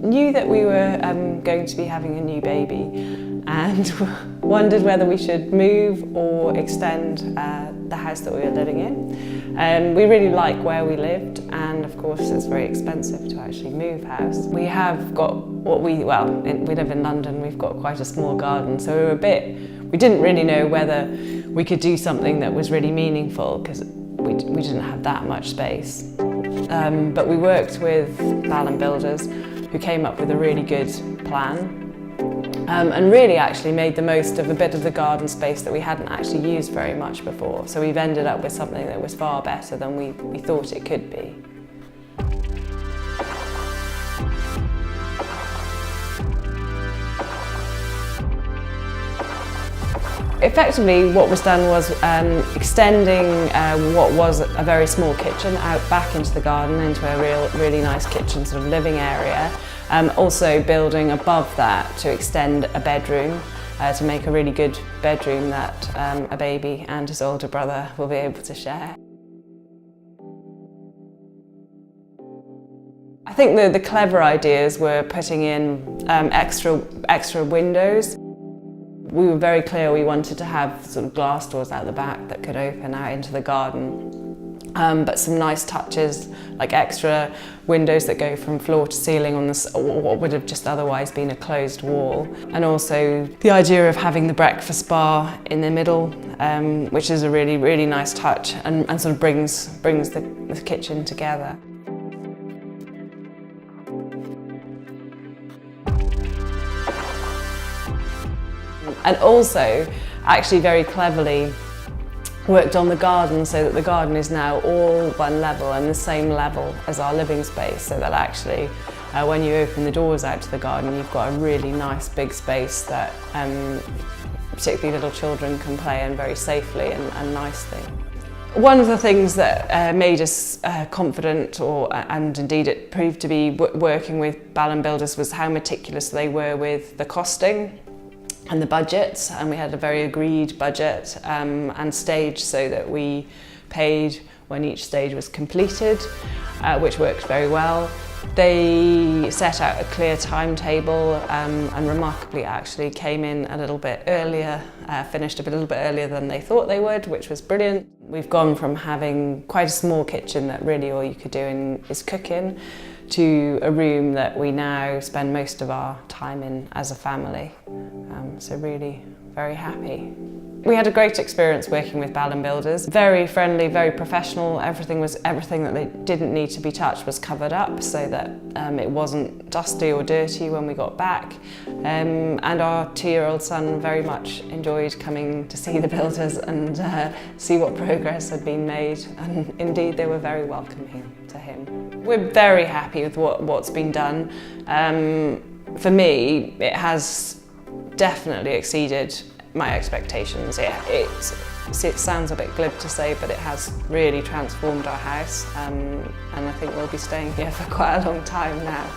knew that we were going to be having a new baby and wondered whether we should move or extend the house that we were living in. We really like where we lived, and of course it's very expensive to actually move house. We have got we live in London, we've got quite a small garden, so we didn't really know whether we could do something that was really meaningful because we didn't have that much space. But we worked with Balham builders who came up with a really good plan and really actually made the most of a bit of the garden space that we hadn't actually used very much before. So we've ended up with something that was far better than we thought it could be. Effectively, what was done was extending what was a very small kitchen out back into the garden, into a really nice kitchen sort of living area. Also building above that to extend a bedroom to make a really good bedroom that a baby and his older brother will be able to share. I think the clever ideas were putting in extra windows. We were very clear we wanted to have sort of glass doors out the back that could open out into the garden. But some nice touches, like extra windows that go from floor to ceiling on what would have just otherwise been a closed wall. And also the idea of having the breakfast bar in the middle, which is a really nice touch and sort of brings the kitchen together. And also, actually very cleverly, worked on the garden so that the garden is now all one level and the same level as our living space, so that actually when you open the doors out to the garden you've got a really nice big space that particularly little children can play in very safely and nicely. One of the things that made us confident, and indeed it proved to be working with Balham builders, was how meticulous they were with the costing and the budgets, and we had a very agreed budget and stage so that we paid when each stage was completed, which worked very well. They set out a clear timetable and remarkably actually came in a little bit earlier, finished a little bit earlier than they thought they would, which was brilliant. We've gone from having quite a small kitchen that really all you could do is cook in, to a room that we now spend most of our time in as a family. So really very happy. We had a great experience working with Balham builders. Very friendly, very professional. Everything that they didn't need to be touched was covered up so that it wasn't dusty or dirty when we got back. And our 2-year-old son very much enjoyed coming to see the builders and see what progress had been made. And indeed, they were very welcoming to him. We're very happy with what's been done. For me, it has definitely exceeded my expectations. It sounds a bit glib to say, but it has really transformed our house, and I think we'll be staying here for quite a long time now.